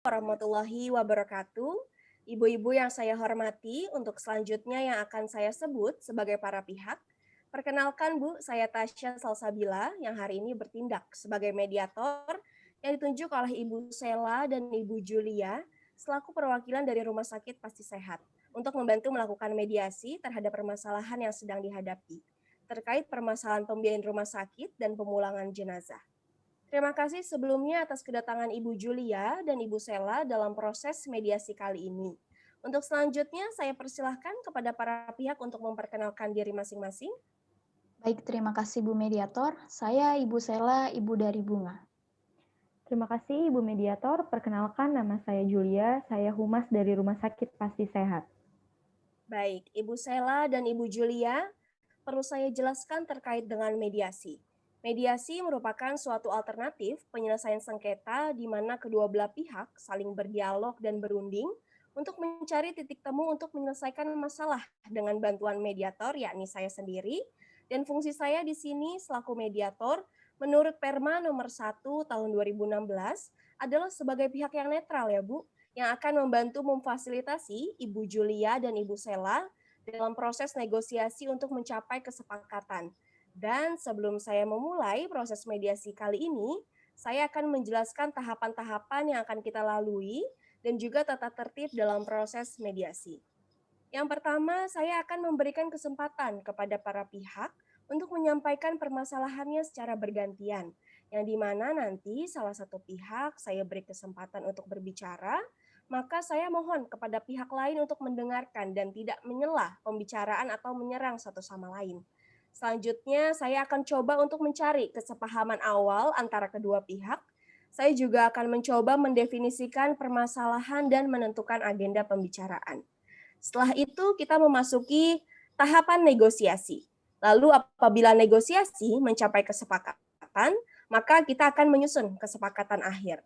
Warahmatullahi wabarakatuh. Ibu-ibu yang saya hormati, untuk selanjutnya yang akan saya sebut sebagai para pihak. Perkenalkan Bu, saya Tasya Salsabila yang hari ini bertindak sebagai mediator yang ditunjuk oleh Ibu Sela dan Ibu Julia selaku perwakilan dari Rumah Sakit Pasti Sehat untuk membantu melakukan mediasi terhadap permasalahan yang sedang dihadapi terkait permasalahan pembiayaan rumah sakit dan pemulangan jenazah. Terima kasih sebelumnya atas kedatangan Ibu Julia dan Ibu Sela dalam proses mediasi kali ini. Untuk selanjutnya, saya persilahkan kepada para pihak untuk memperkenalkan diri masing-masing. Baik, terima kasih Bu Mediator. Saya Ibu Sela, Ibu dari Bunga. Terima kasih Ibu Mediator. Perkenalkan nama saya Julia, saya humas dari Rumah Sakit Pasti Sehat. Baik, Ibu Sela dan Ibu Julia, perlu saya jelaskan terkait dengan mediasi. Mediasi merupakan suatu alternatif penyelesaian sengketa di mana kedua belah pihak saling berdialog dan berunding untuk mencari titik temu untuk menyelesaikan masalah dengan bantuan mediator, yakni saya sendiri. Dan fungsi saya di sini selaku mediator, menurut Perma nomor 1 tahun 2016, adalah sebagai pihak yang netral ya Bu, yang akan membantu memfasilitasi Ibu Julia dan Ibu Sela dalam proses negosiasi untuk mencapai kesepakatan. Dan sebelum saya memulai proses mediasi kali ini, saya akan menjelaskan tahapan-tahapan yang akan kita lalui dan juga tata tertib dalam proses mediasi. Yang pertama, saya akan memberikan kesempatan kepada para pihak untuk menyampaikan permasalahannya secara bergantian, yang dimana nanti salah satu pihak saya beri kesempatan untuk berbicara, maka saya mohon kepada pihak lain untuk mendengarkan dan tidak menyela pembicaraan atau menyerang satu sama lain. Selanjutnya, saya akan coba untuk mencari kesepahaman awal antara kedua pihak. Saya juga akan mencoba mendefinisikan permasalahan dan menentukan agenda pembicaraan. Setelah itu kita memasuki tahapan negosiasi. Lalu apabila negosiasi mencapai kesepakatan, maka kita akan menyusun kesepakatan akhir.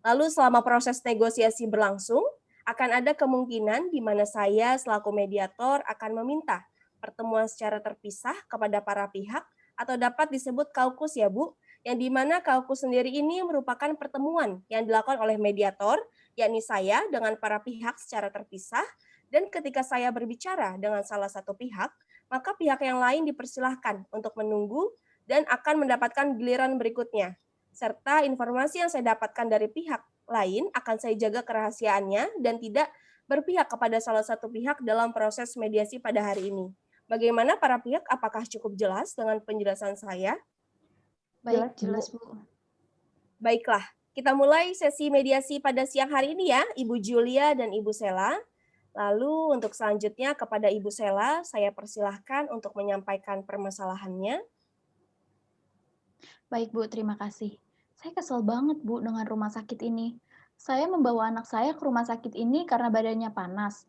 Lalu selama proses negosiasi berlangsung, akan ada kemungkinan di mana saya selaku mediator akan meminta pertemuan secara terpisah kepada para pihak atau dapat disebut kaukus ya Bu, yang di mana kaukus sendiri ini merupakan pertemuan yang dilakukan oleh mediator, yakni saya dengan para pihak secara terpisah, dan ketika saya berbicara dengan salah satu pihak, maka pihak yang lain dipersilahkan untuk menunggu dan akan mendapatkan giliran berikutnya. Serta informasi yang saya dapatkan dari pihak lain akan saya jaga kerahasiaannya dan tidak berpihak kepada salah satu pihak dalam proses mediasi pada hari ini. Bagaimana para pihak? Apakah cukup jelas dengan penjelasan saya? Baik, Jelas, jelas Bu. Baiklah, kita mulai sesi mediasi pada siang hari ini ya, Ibu Julia dan Ibu Sela. Lalu untuk selanjutnya kepada Ibu Sela, saya persilahkan untuk menyampaikan permasalahannya. Baik Bu, terima kasih. Saya kesel banget Bu dengan rumah sakit ini. Saya membawa anak saya ke rumah sakit ini karena badannya panas.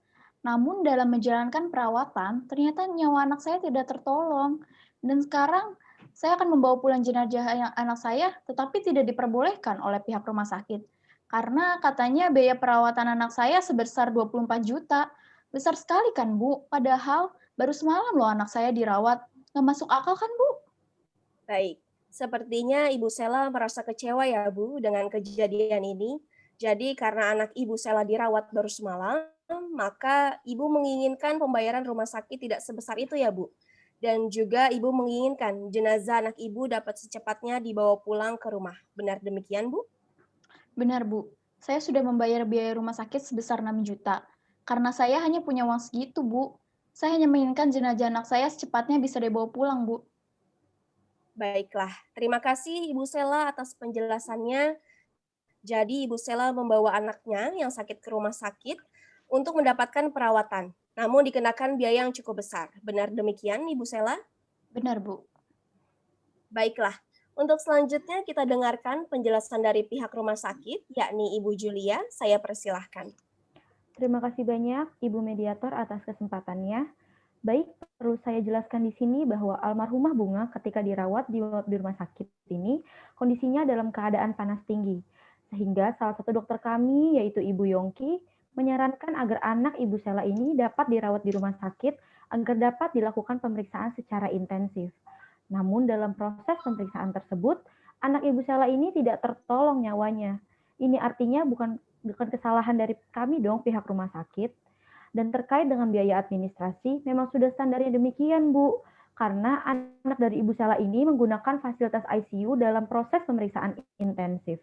Namun dalam menjalankan perawatan, ternyata nyawa anak saya tidak tertolong. Dan sekarang saya akan membawa pulang jenazah anak saya, tetapi tidak diperbolehkan oleh pihak rumah sakit. Karena katanya biaya perawatan anak saya sebesar 24 juta. Besar sekali kan Bu? Padahal baru semalam loh anak saya dirawat. Nggak masuk akal kan Bu? Baik, sepertinya Ibu Sela merasa kecewa ya Bu dengan kejadian ini. Jadi karena anak Ibu Sela dirawat baru semalam, maka Ibu menginginkan pembayaran rumah sakit tidak sebesar itu ya Bu. Dan juga Ibu menginginkan jenazah anak Ibu dapat secepatnya dibawa pulang ke rumah. Benar demikian Bu? Benar, Bu. Saya sudah membayar biaya rumah sakit sebesar 6 juta. Karena saya hanya punya uang segitu, Bu. Saya hanya menginginkan jenazah anak saya secepatnya bisa dibawa pulang, Bu. Baiklah, terima kasih Ibu Sela atas penjelasannya. Jadi Ibu Sela membawa anaknya yang sakit ke rumah sakit untuk mendapatkan perawatan. Namun dikenakan biaya yang cukup besar. Benar demikian Ibu Sela? Benar, Bu. Baiklah. Untuk selanjutnya kita dengarkan penjelasan dari pihak rumah sakit, yakni Ibu Julia. Saya persilahkan. Terima kasih banyak Ibu Mediator atas kesempatannya. Baik, perlu saya jelaskan di sini bahwa almarhumah Bunga ketika dirawat di rumah sakit ini kondisinya dalam keadaan panas tinggi. Sehingga salah satu dokter kami, yaitu Ibu Yongki, menyarankan agar anak Ibu Sela ini dapat dirawat di rumah sakit agar dapat dilakukan pemeriksaan secara intensif. Namun dalam proses pemeriksaan tersebut, anak Ibu Sela ini tidak tertolong nyawanya. Ini artinya bukan kesalahan dari kami dong pihak rumah sakit. Dan terkait dengan biaya administrasi, memang sudah standarnya demikian, Bu. Karena anak dari Ibu Sela ini menggunakan fasilitas ICU dalam proses pemeriksaan intensif.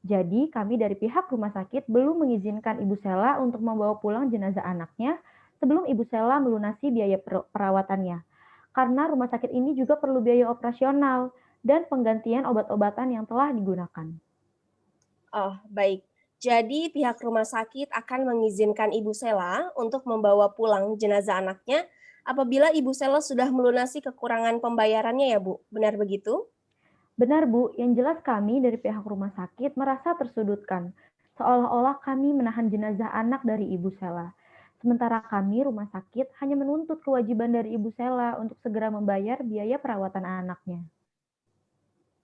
Jadi, kami dari pihak rumah sakit belum mengizinkan Ibu Sela untuk membawa pulang jenazah anaknya sebelum Ibu Sela melunasi biaya perawatannya. Karena rumah sakit ini juga perlu biaya operasional dan penggantian obat-obatan yang telah digunakan. Oh, baik. Jadi pihak rumah sakit akan mengizinkan Ibu Sela untuk membawa pulang jenazah anaknya apabila Ibu Sela sudah melunasi kekurangan pembayarannya ya, Bu? Benar begitu? Benar, Bu. Yang jelas kami dari pihak rumah sakit merasa tersudutkan, seolah-olah kami menahan jenazah anak dari Ibu Sela. Sementara kami, rumah sakit, hanya menuntut kewajiban dari Ibu Sela untuk segera membayar biaya perawatan anaknya.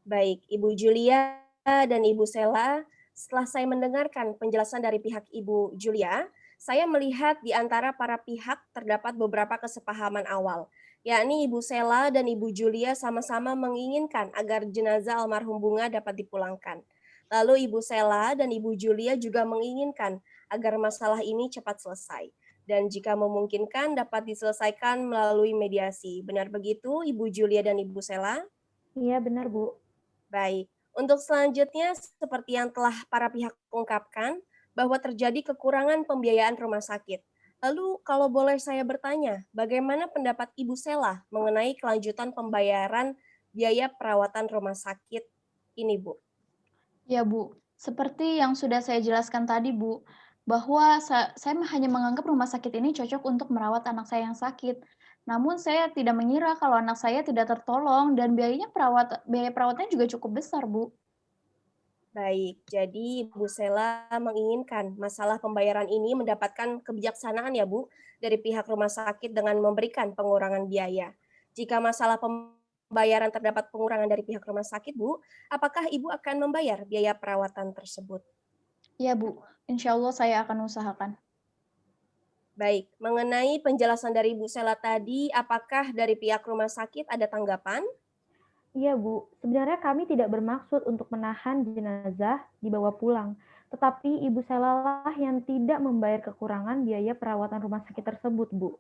Baik, Ibu Julia dan Ibu Sela, setelah saya mendengarkan penjelasan dari pihak Ibu Julia, saya melihat di antara para pihak terdapat beberapa kesepahaman awal, yakni Ibu Sela dan Ibu Julia sama-sama menginginkan agar jenazah almarhum Bunga dapat dipulangkan. Lalu Ibu Sela dan Ibu Julia juga menginginkan agar masalah ini cepat selesai. Dan jika memungkinkan dapat diselesaikan melalui mediasi. Benar begitu Ibu Julia dan Ibu Sela? Iya, benar, Bu. Baik, untuk selanjutnya seperti yang telah para pihak ungkapkan, bahwa terjadi kekurangan pembiayaan rumah sakit. Lalu kalau boleh saya bertanya, bagaimana pendapat Ibu Sela mengenai kelanjutan pembayaran biaya perawatan rumah sakit ini, Bu? Ya, Bu. Seperti yang sudah saya jelaskan tadi, Bu, bahwa saya hanya menganggap rumah sakit ini cocok untuk merawat anak saya yang sakit. Namun saya tidak mengira kalau anak saya tidak tertolong dan biaya perawatnya juga cukup besar, Bu. Baik, jadi Bu Sela menginginkan masalah pembayaran ini mendapatkan kebijaksanaan ya Bu dari pihak rumah sakit dengan memberikan pengurangan biaya. Jika masalah pembayaran terdapat pengurangan dari pihak rumah sakit Bu, apakah Ibu akan membayar biaya perawatan tersebut? Ya, Bu. Insya Allah saya akan usahakan. Baik, mengenai penjelasan dari Bu Sela tadi, apakah dari pihak rumah sakit ada tanggapan? Iya, Bu. Sebenarnya kami tidak bermaksud untuk menahan jenazah dibawa pulang, tetapi Ibu Sela lah yang tidak membayar kekurangan biaya perawatan rumah sakit tersebut, Bu.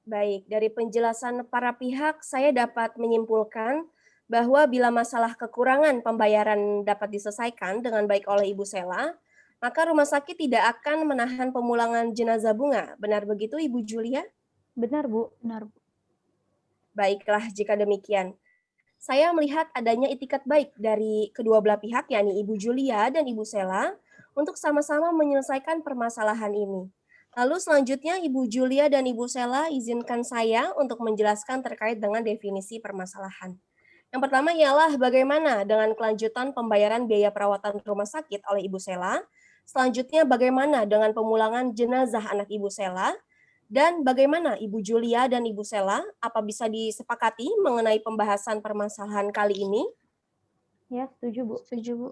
Baik, dari penjelasan para pihak, saya dapat menyimpulkan bahwa bila masalah kekurangan pembayaran dapat diselesaikan dengan baik oleh Ibu Sela, maka rumah sakit tidak akan menahan pemulangan jenazah Bunga. Benar begitu, Ibu Julia? Benar, Bu. Benar, Bu. Baiklah, jika demikian. Saya melihat adanya itikat baik dari kedua belah pihak, yakni Ibu Julia dan Ibu Sela, untuk sama-sama menyelesaikan permasalahan ini. Lalu selanjutnya Ibu Julia dan Ibu Sela izinkan saya untuk menjelaskan terkait dengan definisi permasalahan. Yang pertama ialah bagaimana dengan kelanjutan pembayaran biaya perawatan rumah sakit oleh Ibu Sela. Selanjutnya bagaimana dengan pemulangan jenazah anak Ibu Sela. Dan bagaimana Ibu Julia dan Ibu Sela, apa bisa disepakati mengenai pembahasan permasalahan kali ini? Ya, setuju, Bu. Setuju, Bu.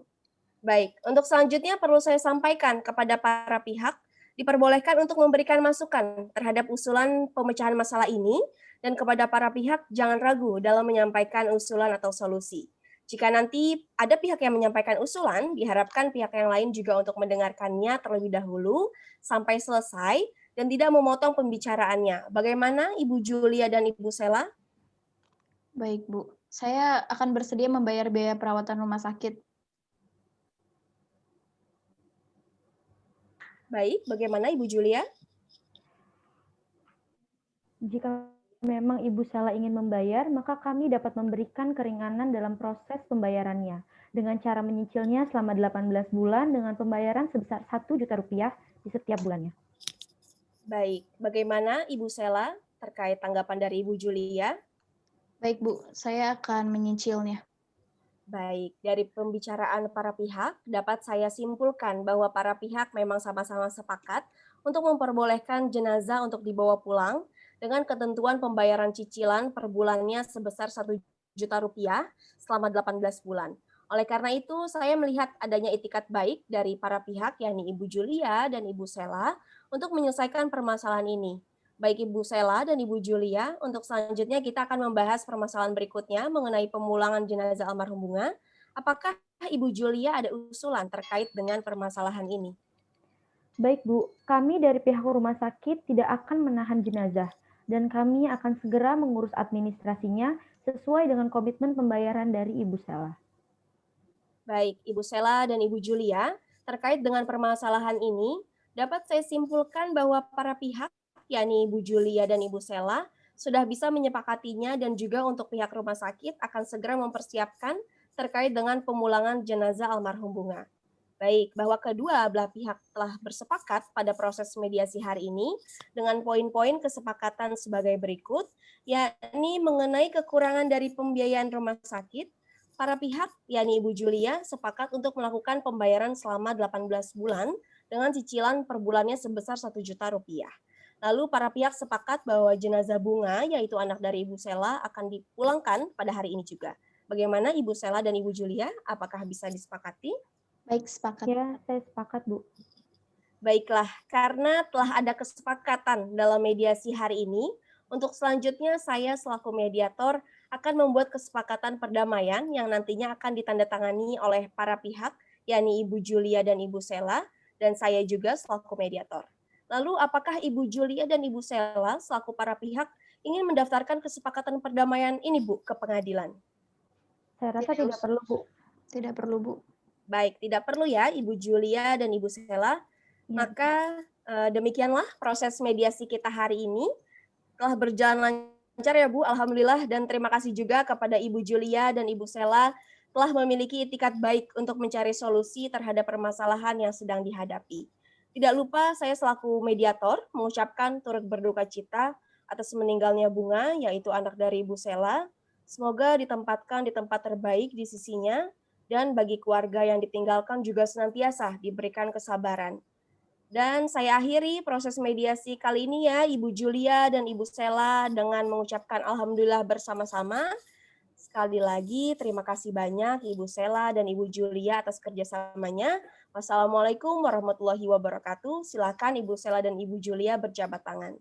Baik, untuk selanjutnya perlu saya sampaikan kepada para pihak, diperbolehkan untuk memberikan masukan terhadap usulan pemecahan masalah ini, dan kepada para pihak jangan ragu dalam menyampaikan usulan atau solusi. Jika nanti ada pihak yang menyampaikan usulan, diharapkan pihak yang lain juga untuk mendengarkannya terlebih dahulu sampai selesai dan tidak memotong pembicaraannya. Bagaimana Ibu Julia dan Ibu Sela? Baik, Bu. Saya akan bersedia membayar biaya perawatan rumah sakit. Baik, bagaimana Ibu Julia? Jika memang Ibu Sela ingin membayar, maka kami dapat memberikan keringanan dalam proses pembayarannya dengan cara menyicilnya selama 18 bulan dengan pembayaran sebesar Rp1.000.000 di setiap bulannya. Baik, bagaimana Ibu Sela terkait tanggapan dari Ibu Julia? Baik, Bu. Saya akan menyicilnya. Baik, dari pembicaraan para pihak, dapat saya simpulkan bahwa para pihak memang sama-sama sepakat untuk memperbolehkan jenazah untuk dibawa pulang dengan ketentuan pembayaran cicilan per bulannya sebesar Rp1.000.000 selama 18 bulan. Oleh karena itu, saya melihat adanya itikat baik dari para pihak, yakni Ibu Julia dan Ibu Sela, untuk menyelesaikan permasalahan ini. Baik Ibu Sela dan Ibu Julia, untuk selanjutnya kita akan membahas permasalahan berikutnya mengenai pemulangan jenazah almarhum Bunga. Apakah Ibu Julia ada usulan terkait dengan permasalahan ini? Baik Bu, kami dari pihak rumah sakit tidak akan menahan jenazah dan kami akan segera mengurus administrasinya sesuai dengan komitmen pembayaran dari Ibu Sela. Baik, Ibu Sela dan Ibu Julia, terkait dengan permasalahan ini, dapat saya simpulkan bahwa para pihak, yakni Ibu Julia dan Ibu Sela, sudah bisa menyepakatinya dan juga untuk pihak rumah sakit akan segera mempersiapkan terkait dengan pemulangan jenazah almarhum Bunga. Baik, bahwa kedua belah pihak telah bersepakat pada proses mediasi hari ini dengan poin-poin kesepakatan sebagai berikut, yakni mengenai kekurangan dari pembiayaan rumah sakit, para pihak, yakni Ibu Julia, sepakat untuk melakukan pembayaran selama 18 bulan dengan cicilan per bulannya sebesar 1 juta rupiah. Lalu para pihak sepakat bahwa jenazah Bunga, yaitu anak dari Ibu Sela, akan dipulangkan pada hari ini juga. Bagaimana Ibu Sela dan Ibu Julia? Apakah bisa disepakati? Baik, sepakat. Ya, saya sepakat Bu. Baiklah, karena telah ada kesepakatan dalam mediasi hari ini, untuk selanjutnya saya selaku mediator akan membuat kesepakatan perdamaian yang nantinya akan ditandatangani oleh para pihak, yakni Ibu Julia dan Ibu Sela, dan saya juga selaku mediator. Lalu apakah Ibu Julia dan Ibu Sela selaku para pihak ingin mendaftarkan kesepakatan perdamaian ini Bu ke pengadilan? Saya rasa tidak perlu Bu. Tidak perlu, Bu. Baik, tidak perlu ya Ibu Julia dan Ibu Sela. Ya. Maka demikianlah proses mediasi kita hari ini. Telah berjalan lancar ya Bu, alhamdulillah, dan terima kasih juga kepada Ibu Julia dan Ibu Sela telah memiliki itikat baik untuk mencari solusi terhadap permasalahan yang sedang dihadapi. Tidak lupa saya selaku mediator mengucapkan turut berduka cita atas meninggalnya Bunga, yaitu anak dari Ibu Sela. Semoga ditempatkan di tempat terbaik di sisinya, dan bagi keluarga yang ditinggalkan juga senantiasa diberikan kesabaran. Dan saya akhiri proses mediasi kali ini ya, Ibu Julia dan Ibu Sela dengan mengucapkan alhamdulillah bersama-sama. Sekali lagi terima kasih banyak Ibu Sela dan Ibu Julia atas kerjasamanya. Wassalamualaikum warahmatullahi wabarakatuh. Silakan Ibu Sela dan Ibu Julia berjabat tangan.